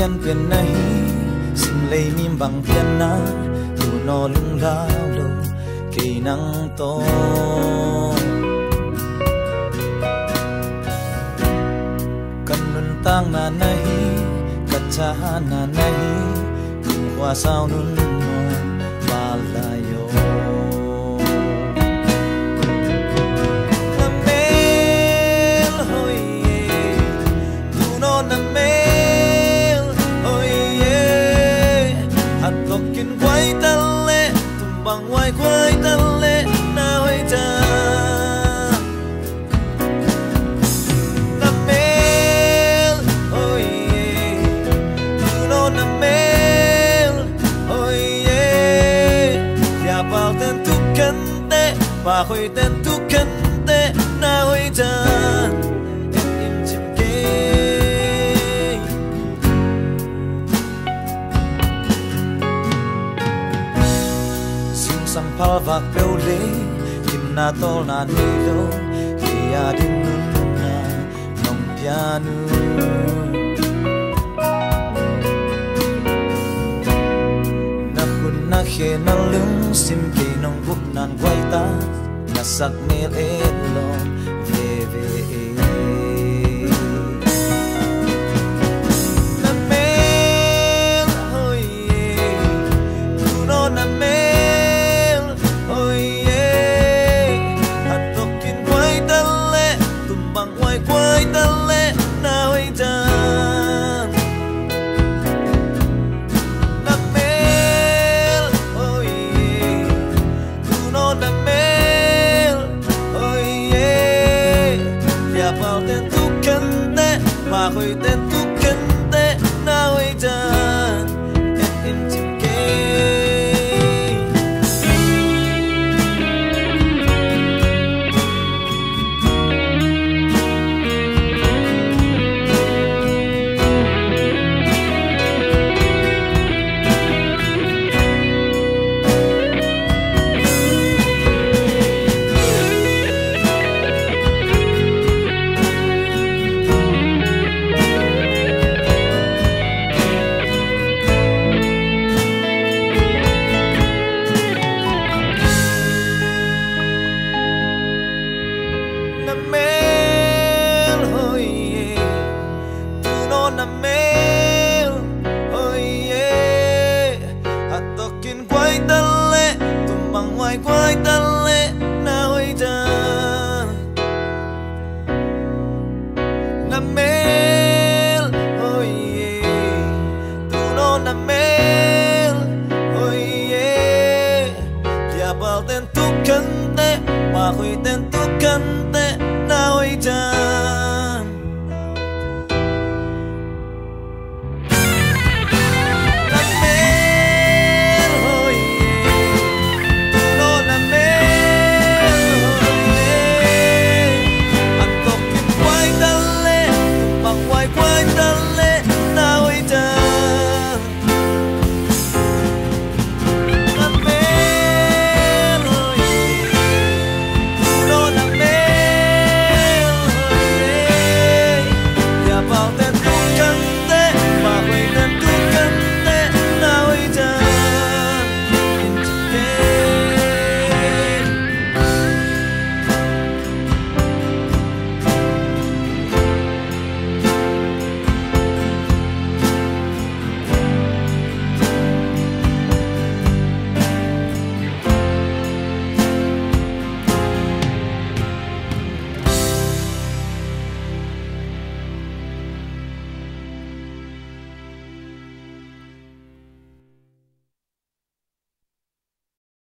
hiền biển này xin lấy mìm bằng biển na dù nó lung lao lâu kỳ nắng to cần nun tang na này cắt cha na này cùng hoa sao nun malayo na mel hoy tu no na mel hoy at tokin quay tale tumbang quay quay tale na hoy ta na mel hoy tu no na mel hoy ya pal ten tu kante pa hoy ten tu kante na hoy ta sang phal vak bêu lê kim na tol na ni lo kia din nun na nong pianu na khun na khe na lung sim ke nong buk nan quay ta na sak mel et lo ve ve na mel hoy tu no na mel quay ta lệ na hoy ta na mel hoy tu no na mel hoy ya pal ten tu kante pa hoy ten tu kante na hoy ta em chim ke na mel